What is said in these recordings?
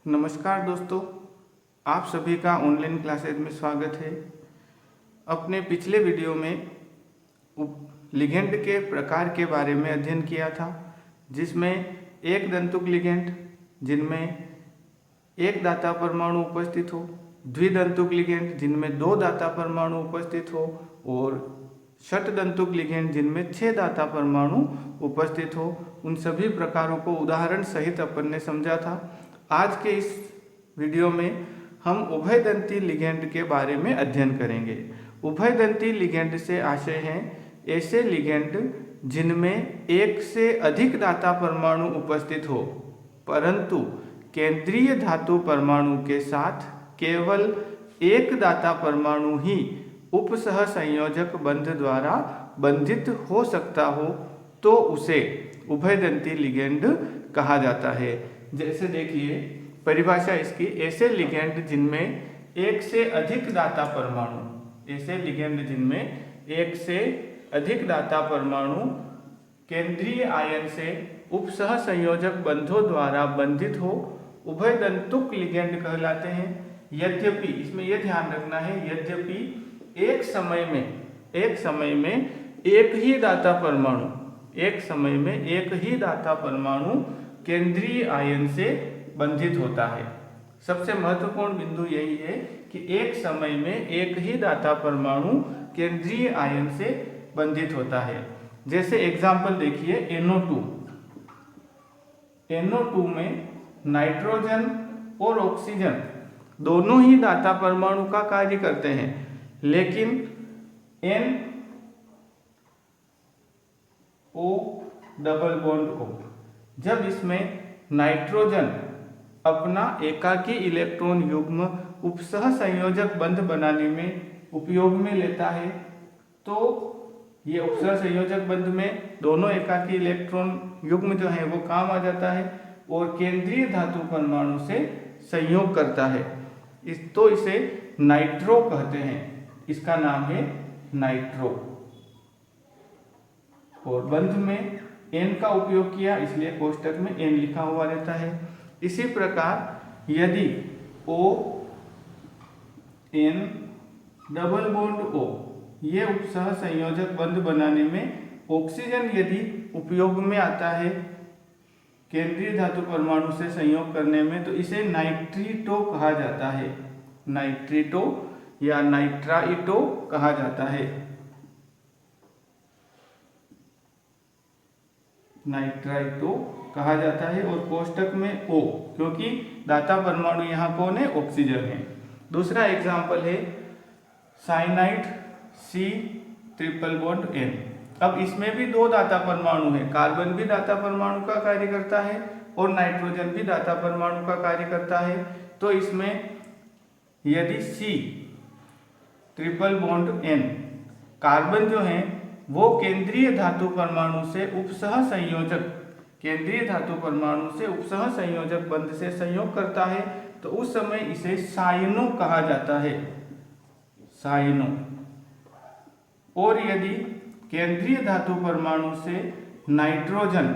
नमस्कार दोस्तों, आप सभी का ऑनलाइन क्लासेज में स्वागत है। अपने पिछले वीडियो में लिगेंड के प्रकार के बारे में अध्ययन किया था, जिसमें एक दंतुक लिगेंड जिनमें एक दाता परमाणु उपस्थित हो, द्विदंतुक लिगेंड जिनमें दो दाता परमाणु उपस्थित हो और षटदंतुक लिगेंड जिनमें 6 दाता परमाणु उपस्थित हो। उन सभी प्रकारों को उदाहरण सहित अपन ने समझा था। आज के इस वीडियो में हम उभयदंती लिगेंड के बारे में अध्ययन करेंगे। उभयदंती लिगेंड से आशय है ऐसे लिगेंड जिनमें एक से अधिक दाता परमाणु उपस्थित हो, परंतु केंद्रीय धातु परमाणु के साथ केवल एक दाता परमाणु ही उपसह संयोजक बंध द्वारा बंधित हो सकता हो, तो उसे उभयदंती लिगेंड कहा जाता है। जैसे देखिए परिभाषा इसकी, ऐसे लिगेंड जिनमें एक से अधिक दाता परमाणु, ऐसे लिगेंड जिनमें एक से अधिक दाता परमाणु केंद्रीय आयन से उपसह संयोजक बंधों द्वारा बंधित हो, उभयदंतुक लिगेंड कहलाते हैं। यद्यपि इसमें यह ध्यान रखना है, यद्यपि एक समय में एक ही दाता परमाणु केंद्रीय आयन से बंधित होता है। सबसे महत्वपूर्ण बिंदु यही है कि एक समय में एक ही दाता परमाणु केंद्रीय आयन से बंधित होता है। जैसे एग्जाम्पल देखिए NO2 में नाइट्रोजन और ऑक्सीजन दोनों ही दाता परमाणु का कार्य करते हैं, लेकिन NO डबल बॉन्ड O, जब इसमें नाइट्रोजन अपना एकाकी इलेक्ट्रॉन युग्म उपसह संयोजक बंध बनाने में उपयोग में लेता है, तो ये उपसह संयोजक बंध में दोनों एकाकी इलेक्ट्रॉन युग्म जो है वो काम आ जाता है और केंद्रीय धातु परमाणु से संयोग करता है। तो इसे नाइट्रो कहते हैं, इसका नाम है नाइट्रो। और बंध में N का उपयोग किया, इसलिए कोष्टक में N लिखा हुआ रहता है। इसी प्रकार यदि ON डबल बॉन्ड O ये उपसह संयोजक बंध बनाने में ऑक्सीजन यदि उपयोग में आता है केंद्रीय धातु परमाणु से संयोग करने में, तो इसे नाइट्रीटो कहा जाता है। नाइट्रीटो या नाइट्राइटो कहा जाता है। नाइट्राइटो कहा जाता है और कोष्टक में O, क्योंकि दाता परमाणु यहाँ कौन है? ऑक्सीजन है। दूसरा एग्जाम्पल है cyanide C triple bond N। अब इसमें भी दो दाता परमाणु है, कार्बन भी दाता परमाणु का कार्य करता है और नाइट्रोजन भी दाता परमाणु का कार्य करता है। तो इसमें यदि C triple bond N, carbon जो है वो केंद्रीय धातु परमाणु से उपसह संयोजक बंध से संयोग करता है, तो उस समय इसे साइनो कहा जाता है, साइनो। और यदि केंद्रीय धातु परमाणु से नाइट्रोजन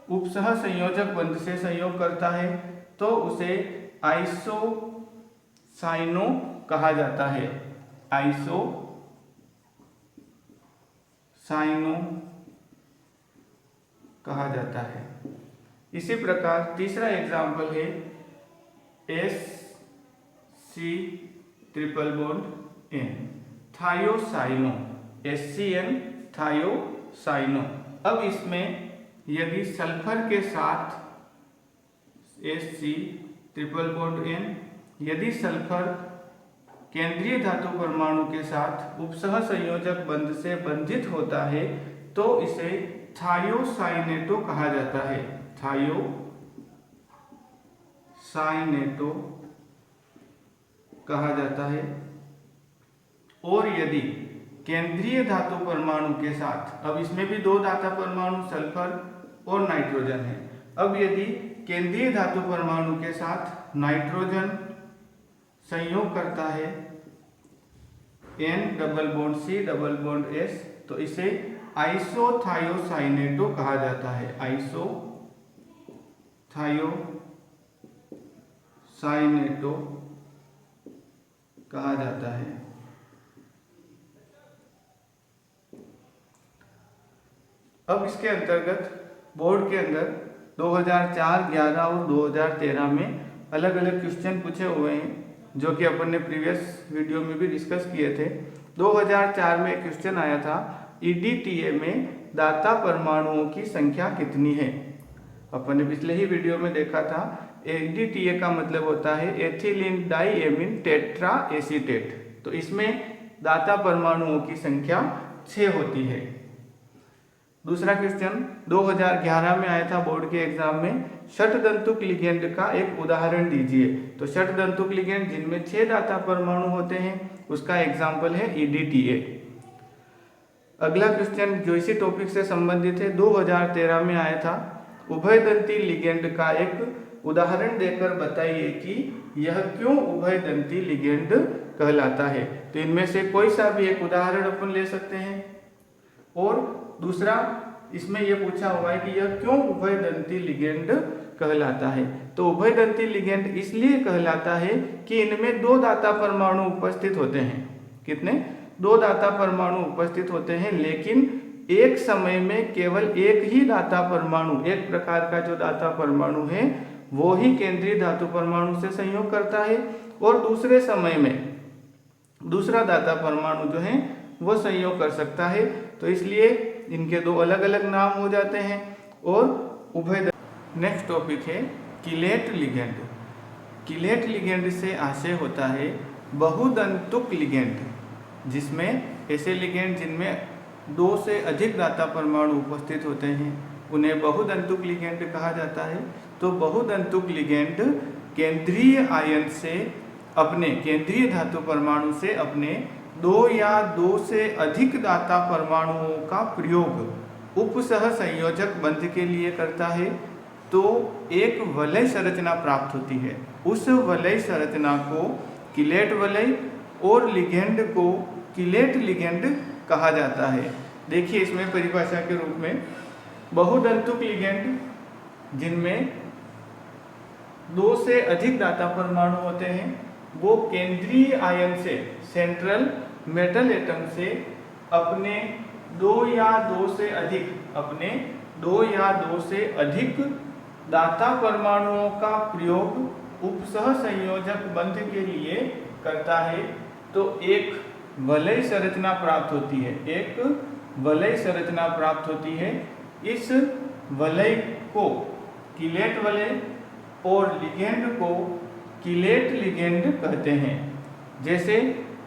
उपसह संयोजक बंध से संयोग करता है, तो उसे आइसोसाइनो कहा जाता है, आइसोसाइनो कहा जाता है। इसी प्रकार तीसरा एग्जाम्पल है SC triple bond N, थायोसाइनो, SCN थायोसाइनो। अब इसमें यदि सल्फर के साथ SC ट्रिपल बॉन्ड N, यदि सल्फर केंद्रीय धातु परमाणु के साथ उपसह संयोजक बंध से बंधित होता है, तो इसे थायोसाइनेटो कहा जाता है, थायोसाइनेटो कहा जाता है। और यदि केंद्रीय धातु परमाणु के साथ, अब इसमें भी दो दाता परमाणु सल्फर और नाइट्रोजन है, अब यदि केंद्रीय धातु परमाणु के साथ नाइट्रोजन संयोग करता है N double bond C double bond S, तो इसे आइसोथायोसाइनेटो कहा जाता है, आइसोथायोसाइनेटो थायोसाइनेटो कहा जाता है। अब इसके अंतर्गत बोर्ड के अंदर 2004, 11 और 2013 में अलग अलग क्वेश्चन पूछे हुए हैं, जो कि अपन ने प्रीवियस वीडियो में भी डिस्कस किए थे। 2004 में एक क्वेश्चन आया था, EDTA में दाता परमाणुओं की संख्या कितनी है। अपन ने पिछले ही वीडियो में देखा था, EDTA का मतलब होता है एथिलीन डाइएमीन टेट्रा एसीटेट। तो इसमें दाता परमाणुओं की संख्या 6 होती है। दूसरा क्वेश्चन 2011 में आया था बोर्ड के एग्जाम में, षटदंतुक लिगेंड का एक उदाहरण दीजिए। तो षटदंतुक लिगेंड जिनमें 6 दाता परमाणु होते हैं, उसका एग्जाम्पल है EDTA। अगला क्वेश्चन जो इसी टॉपिक से संबंधित है, 2013 में आया था, उभयदंती लिगेंड का एक उदाहरण देकर बताइए कि यह क्यों उभयदंती लिगेंड कहलाता है। तो इनमें से कोई सा भी एक उदाहरण अपन ले सकते हैं। और दूसरा इसमें यह पूछा हुआ है कि यह क्यों उभयदंती लिगेंड कहलाता है। तो उभयदंती लिगेंड इसलिए कहलाता है कि इनमें 2 दाता परमाणु उपस्थित होते हैं। कितने? 2 दाता परमाणु उपस्थित होते हैं, लेकिन एक समय में केवल एक ही दाता परमाणु, एक प्रकार का जो दाता परमाणु है वो ही केंद्रीय धातु परमाणु से संयोग करता है, और दूसरे समय में दूसरा दाता परमाणु जो है वो संयोग कर सकता है। तो इसलिए इनके 2 अलग अलग नाम हो जाते हैं। और उभय नेक्स्ट टॉपिक है किलेट लिगेंड। किलेट लिगेंड से आशय होता है बहुदंतुक लिगेंड, जिसमें ऐसे लिगेंड जिनमें 2 से अधिक दाता परमाणु उपस्थित होते हैं उन्हें बहुदंतुक लिगेंड कहा जाता है। तो बहुदंतुक लिगेंड केंद्रीय आयन से अपने केंद्रीय धातु परमाणु से अपने 2 या 2 से अधिक दाता परमाणुओं का प्रयोग उपसह संयोजक बंध के लिए करता है, तो एक वलय संरचना प्राप्त होती है। उस वलय संरचना को किलेट वलय और लिगेंड को किलेट लिगेंड कहा जाता है। देखिए इसमें परिभाषा के रूप में, बहुदंतुक लिगेंड जिनमें 2 से अधिक दाता परमाणु होते हैं वो केंद्रीय आयन से, सेंट्रल मेटल एटम से अपने 2 या 2 से अधिक दाता परमाणुओं का प्रयोग उपसह संयोजक बंध के लिए करता है। तो एक वलय संरचना प्राप्त होती है, एक वलय संरचना प्राप्त होती है। इस वलय को किलेट वलय और लिगेंड को किलेट लिगेंड कहते हैं। जैसे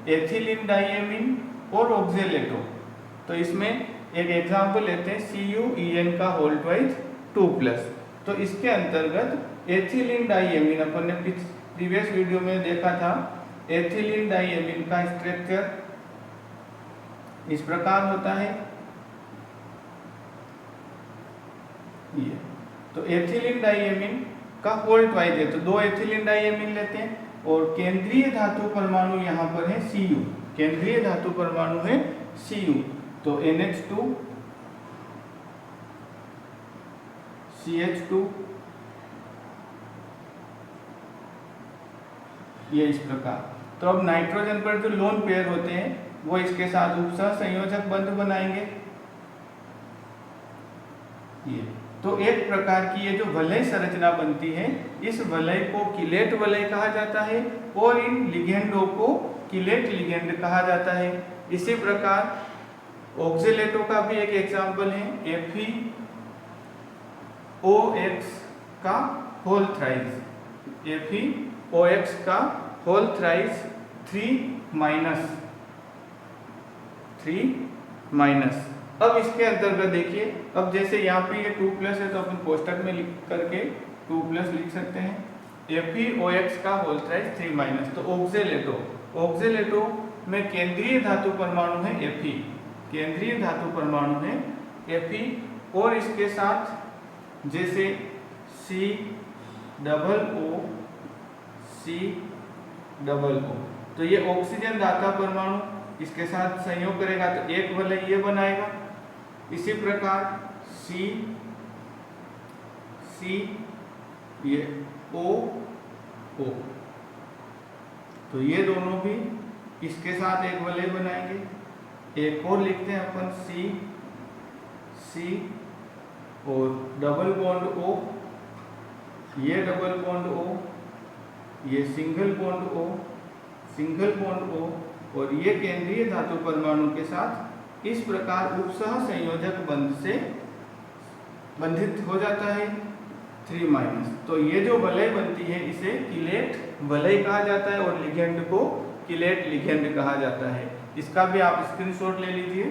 एथिलीन डाइएमीन और ऑक्जेलेटो। तो इसमें एक एग्जांपल लेते हैं CuEn का होल ट्वाइस 2+। तो इसके अंतर्गत एथिलीन डाइएमीन अपन ने प्रीवियस वीडियो में देखा था। एथिलीन डाइएमीन का स्ट्रक्चर इस प्रकार होता है ये। तो एथिलीन डाइएमीन का होल ट्वाइस है, तो 2 एथिलीन डाइएमीन लेते हैं और केंद्रीय धातु परमाणु यहाँ पर है Cu, केंद्रीय धातु परमाणु है Cu। तो NH2 CH2 ये इस प्रकार। तो अब नाइट्रोजन पर जो लोन पेयर होते हैं वो इसके साथ उपसह संयोजक बंध बनाएंगे ये। तो एक प्रकार की ये जो वलय संरचना बनती है, इस वलय को किलेट वलय कहा जाता है और इन लिगेंडों को किलेट लिगेंड कहा जाता है। इसी प्रकार ऑक्जेलेटो का भी एक एग्जाम्पल है FeOX का होल थ्राइस, FeOX का होल थ्राइस 3-। अब इसके अंतर्गत देखिए, अब जैसे यहाँ पे ये 2+ है तो अपन कोष्टक में लिख करके 2+ लिख सकते हैं। FeOX का होल थ्राइस 3-। तो ऑक्जेलेटो में केंद्रीय धातु परमाणु है Fe, केंद्रीय धातु परमाणु है Fe, और इसके साथ जैसे COO, तो ये ऑक्सीजन दाता परमाणु इसके साथ संयोग करेगा तो एक वलय ये बनाएगा। इसी प्रकार C ये O O, तो ये दोनों भी इसके साथ एक वलय बनाएंगे। एक और लिखते हैं अपन C C और डबल बॉन्ड O, ये डबल बॉन्ड O, ये single bond O, single bond O, और ये केंद्रीय धातु परमाणु के साथ इस प्रकार उपसह संयोजक बंध से बंधित हो जाता है 3-। तो ये जो वलय बनती है इसे किलेट वलय कहा जाता है और लिगेंड को किलेट लिगेंड कहा जाता है। इसका भी आप स्क्रीनशॉट ले लीजिए।